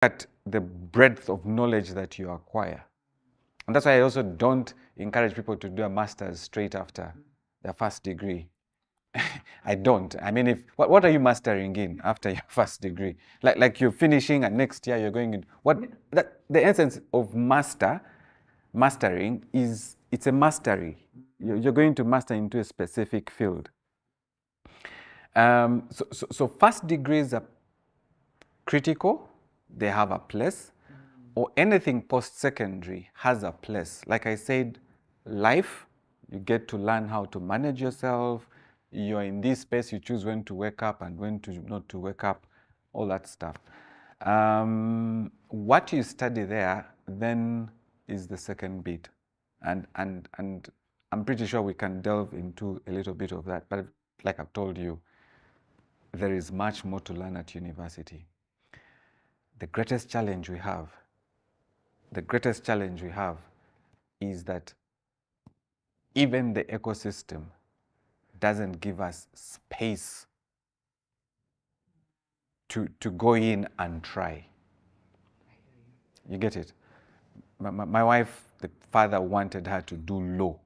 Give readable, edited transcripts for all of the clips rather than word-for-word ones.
at the breadth of knowledge that you acquire. And that's why I also don't encourage people to do a master's straight after their first degree. I don't. I mean, what are you mastering in after your first degree? Like you're finishing and next year you're going in. The essence of mastering is, it's a mastery. You're going to master into a specific field. So first degrees are critical. They have a place, or anything post-secondary has a place. Like I said, life, you get to learn how to manage yourself. You're in this space, you choose when to wake up and when to not to wake up, all that stuff. What you study there then is the second bit. And I'm pretty sure we can delve into a little bit of that. But like I've told you, there is much more to learn at university. The greatest challenge we have is that even the ecosystem doesn't give us space to go in and try. You get it? My wife, the father wanted her to do law.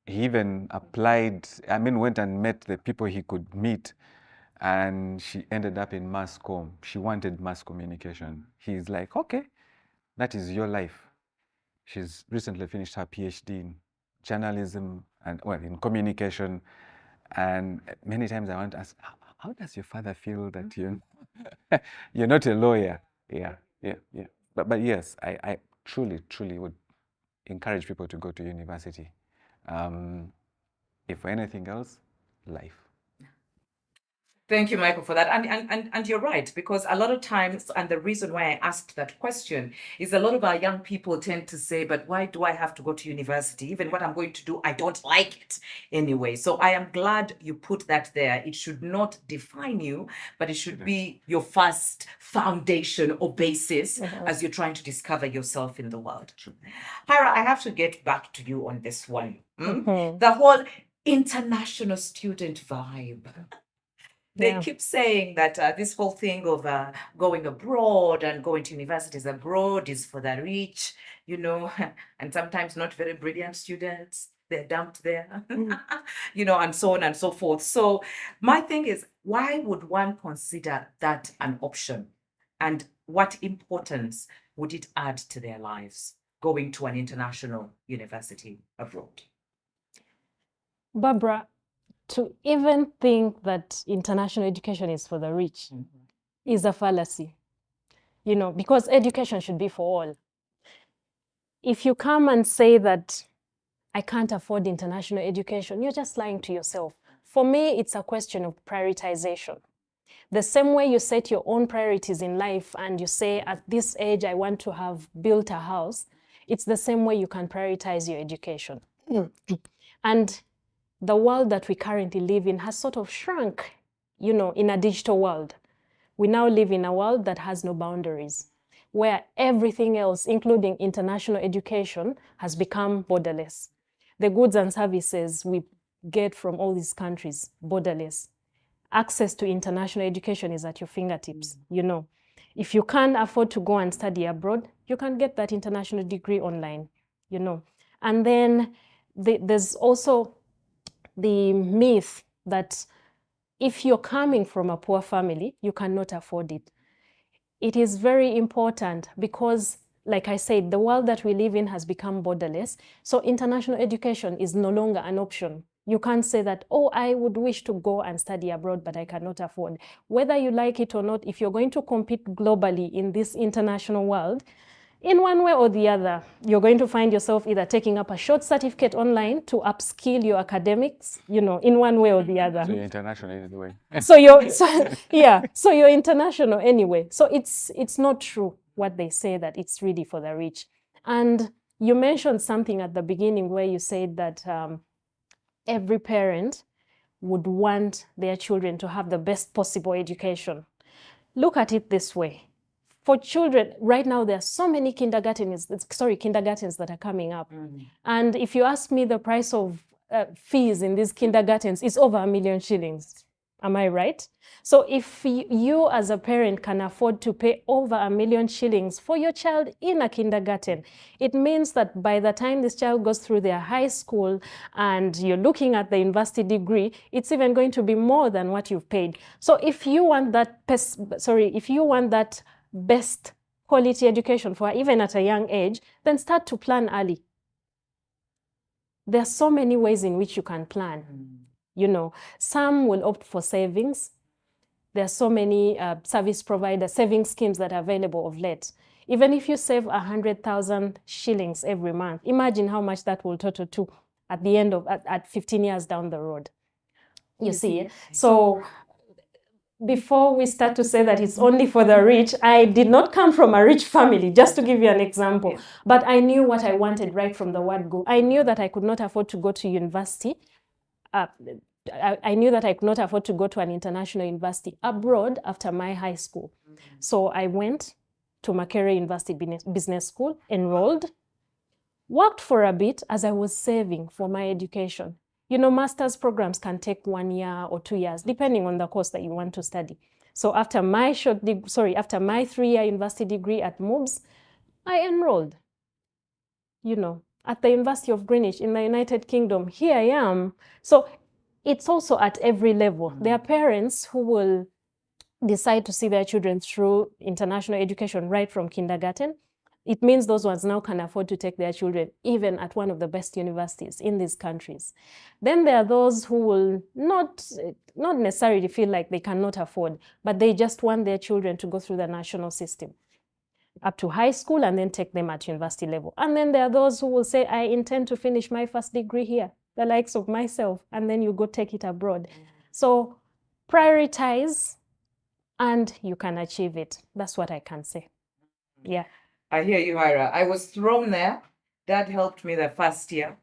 He even applied, went and met the people he could meet, and she ended up in mass comm. She wanted mass communication. He's like, okay, that is your life. She's recently finished her PhD in journalism and, well, in communication. And many times I want to ask, how does your father feel that you're not a lawyer? Yeah. But yes, I truly would encourage people to go to university. If for anything else, life. Thank you, Michael, for that. And you're right, because a lot of times, and the reason why I asked that question is a lot of our young people tend to say, but why do I have to go to university? Even what I'm going to do, I don't like it anyway. So I am glad you put that there. It should not define you, but it should be your first foundation or basis as you're trying to discover yourself in the world. Hira, I have to get back to you on this one. The whole international student vibe. They keep saying that this whole thing of going abroad and going to universities abroad is for the rich, and sometimes not very brilliant students. They're dumped there, and so on and so forth. So my thing is, why would one consider that an option? And what importance would it add to their lives, going to an international university abroad? Barbara, to even think that international education is for the rich is a fallacy, because education should be for all. If you come and say that I can't afford international education, you're just lying to yourself. For me, it's a question of prioritization. The same way you set your own priorities in life and you say, at this age, I want to have built a house, it's the same way you can prioritize your education. And the world that we currently live in has sort of shrunk, in a digital world. We now live in a world that has no boundaries, where everything else, including international education, has become borderless. The goods and services we get from all these countries, borderless. Access to international education is at your fingertips, If you can't afford to go and study abroad, you can get that international degree online, And then there's also the myth that if you're coming from a poor family, you cannot afford it. It is very important because, like I said, the world that we live in has become borderless. So international education is no longer an option. You can't say that, I would wish to go and study abroad, but I cannot afford. Whether you like it or not, if you're going to compete globally in this international world, in one way or the other, you're going to find yourself either taking up a short certificate online to upskill your academics, in one way or the other. So you're international anyway. So you're international anyway. So it's not true what they say that it's really for the rich. And you mentioned something at the beginning where you said that every parent would want their children to have the best possible education. Look at it this way. For children, right now, there are so many kindergartens that are coming up. And if you ask me the price of fees in these kindergartens, it's over 1 million shillings. Am I right? So if you as a parent can afford to pay over 1 million shillings for your child in a kindergarten, it means that by the time this child goes through their high school and you're looking at the university degree, it's even going to be more than what you've paid. So if you want that best quality education for even at a young age, then start to plan early. There are so many ways in which you can plan. You know, some will opt for savings. There are so many service provider saving schemes that are available of late. Even if you save 100,000 shillings every month, imagine how much that will total to at the end of at 15 years down the road. You see, so before we start to say that it's only for the rich, I did not come from a rich family, just to give you an example. But I knew what I wanted right from the word go. I knew that I could not afford to go to university. I knew that I could not afford to go to an international university abroad after my high school. So I went to Makerere University Business School, enrolled, worked for a bit as I was saving for my education. You know, master's programs can take 1 year or 2 years, depending on the course that you want to study. So after my 3-year university degree at MUBS, I enrolled, you know, at the University of Greenwich in the United Kingdom. Here I am. So it's also at every level. There are parents who will decide to see their children through international education right from kindergarten. It means those ones now can afford to take their children even at one of the best universities in these countries. Then there are those who will not necessarily feel like they cannot afford, but they just want their children to go through the national system up to high school and then take them at university level. And then there are those who will say, I intend to finish my first degree here, the likes of myself, and then you go take it abroad. So prioritize and you can achieve it. That's what I can say. Yeah. I hear you, Ira. I was thrown there. Dad helped me the first year,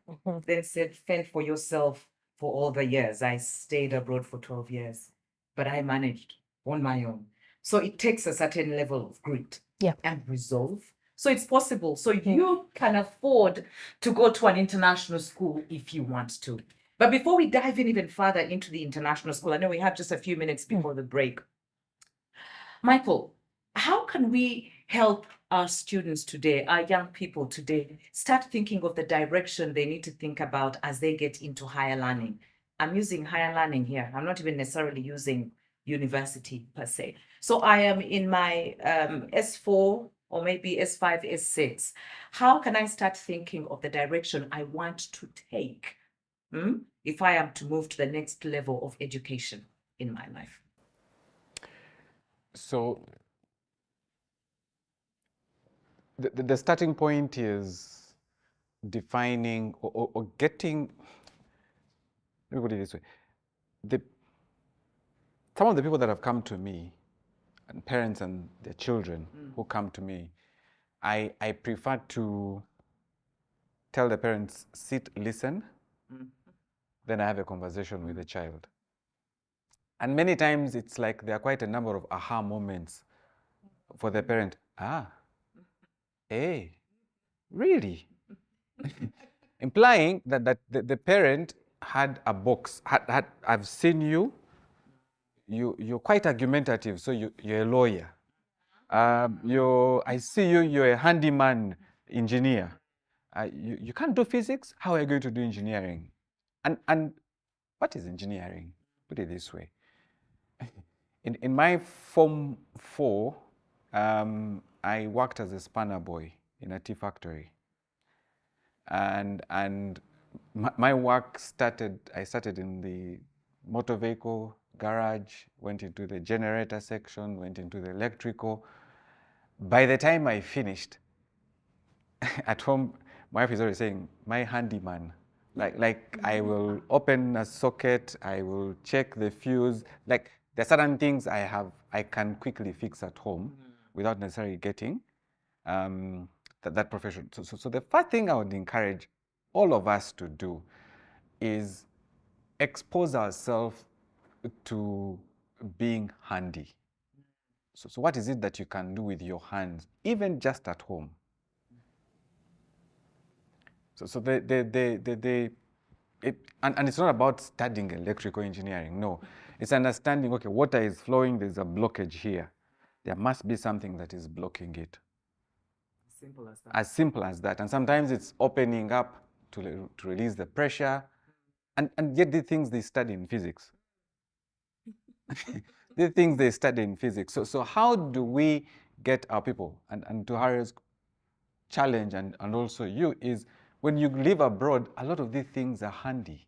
then said, fend for yourself for all the years. I stayed abroad for 12 years, but I managed on my own. So it takes a certain level of grit and resolve. So it's possible. So you can afford to go to an international school if you want to. But before we dive in even further into the international school, I know we have just a few minutes before the break. Michael, how can we help our students today, our young people today, start thinking of the direction they need to think about as they get into higher learning? I'm using higher learning here. I'm not even necessarily using university per se. So I am in my S4 or maybe S5, S6. How can I start thinking of the direction I want to take if I am to move to the next level of education in my life? So the starting point is defining or getting, let me put it this way. Some of the people that have come to me, and parents and their children who come to me, I prefer to tell the parents, sit, listen, then I have a conversation with the child. And many times it's like there are quite a number of aha moments for the parent. Hey, really? Implying that the parent had a box, I've seen you're quite argumentative, so you're a lawyer. I see you're a handyman engineer. You can't do physics, how are you going to do engineering? And what is engineering? Put it this way. In my Form 4, I worked as a spanner boy in a tea factory. And my work I started in the motor vehicle garage, went into the generator section, went into the electrical. By the time I finished, at home, my wife is always saying, my handyman. Like I will open a socket, I will check the fuse. Like there are certain things I can quickly fix at home without necessarily getting that profession. So the first thing I would encourage all of us to do is expose ourselves to being handy. So what is it that you can do with your hands, even just at home? So and it's not about studying electrical engineering. No, It's understanding, okay, water is flowing, there's a blockage here. There must be something that is blocking it. Simple as that. As simple as that. And sometimes it's opening up to release the pressure. And yet the things they study in physics. The things they study in physics. So how do we get our people? And to Harry's challenge and also you is, when you live abroad, a lot of these things are handy.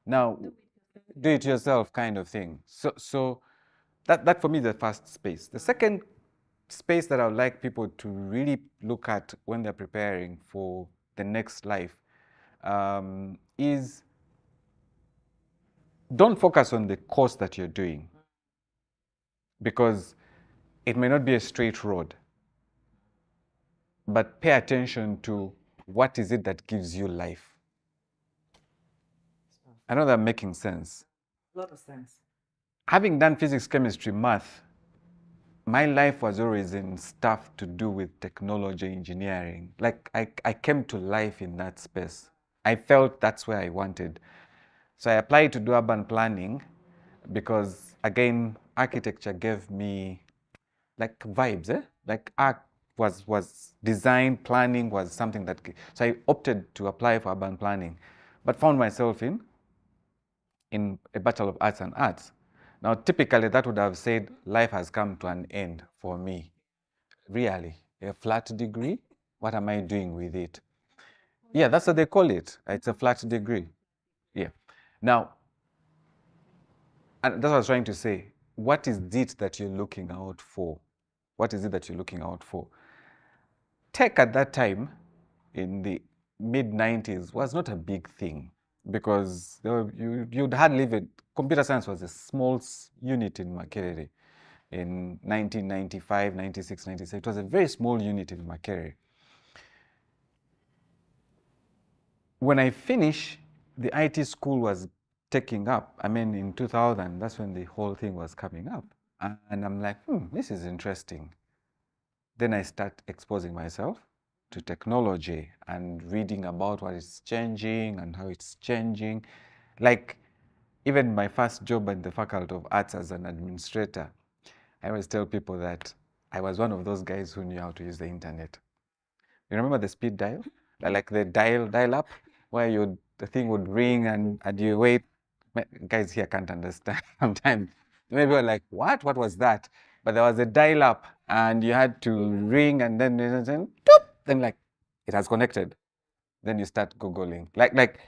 Now, do it yourself kind of thing. So that for me is the first space. The second space that I would like people to really look at when they're preparing for the next life is, don't focus on the course that you're doing, because it may not be a straight road, but pay attention to what is it that gives you life. I know that making sense. A lot of sense. Having done physics, chemistry, math, my life was always in stuff to do with technology, engineering. Like I came to life in that space. I felt that's where I wanted. So I applied to do urban planning because, again, architecture gave me like vibes, like art was design, planning was something that, so I opted to apply for urban planning, but found myself in a Bachelor of Arts and Arts. Now, typically that would have said life has come to an end for me. Really, a flat degree? What am I doing with it? Yeah, that's what they call it. It's a flat degree. Yeah. Now, and that's what I was trying to say. What is it that you're looking out for? What is it that you're looking out for? Tech at that time, in the mid-90s, was not a big thing, because you'd hardly even, computer science was a small unit in Makerere in 1995, 96, 97. It was a very small unit in Makerere. When I finished, the IT school was taking up. I mean, in 2000, that's when the whole thing was coming up. And I'm like, this is interesting. Then I start exposing myself to technology and reading about what is changing and how it's changing. Like, even my first job at the Faculty of Arts as an administrator, I always tell people that I was one of those guys who knew how to use the internet. You remember the speed dial? Like the dial up, where the thing would ring and you wait. Guys here can't understand sometimes. Maybe we're like, what? What was that? But there was a dial up and you had to ring, and then doop, then like it has connected. Then you start Googling. Like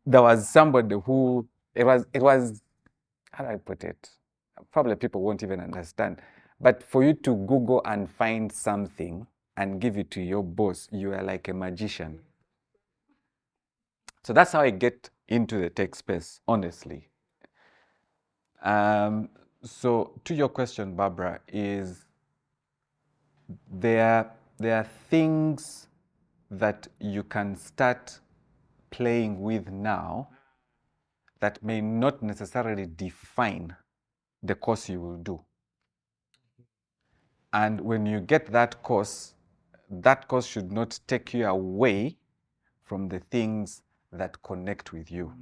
there was somebody who, it was, how do I put it? Probably people won't even understand. But for you to Google and find something and give it to your boss, you are like a magician. So that's how I get into the tech space, honestly. So to your question, Barbara, is there are things that you can start playing with now that may not necessarily define the course you will do. And when you get that course should not take you away from the things that connect with you.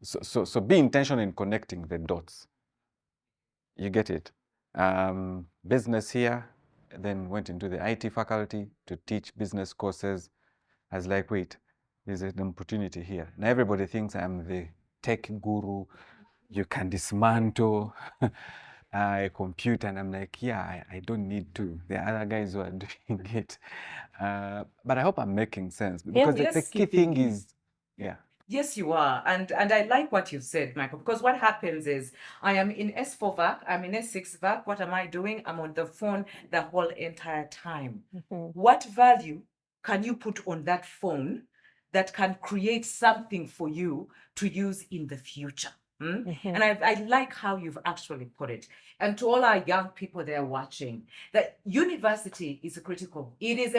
So be intentional in connecting the dots. You get it? Business here, then went into the IT faculty to teach business courses. I was like, wait, there's an opportunity here. Now everybody thinks I'm the tech guru. You can dismantle a computer. And I'm like, yeah, I don't need to. There are other guys who are doing it. But I hope I'm making sense. Because the key thing is, yeah. Yes, you are. And I like what you've said, Michael, because what happens is I am in S4 VAC, I'm in S6 VAC. What am I doing? I'm on the phone the whole entire time. What value can you put on that phone that can create something for you to use in the future? And I like how you've actually put it. And to all our young people there watching, that university is critical. It is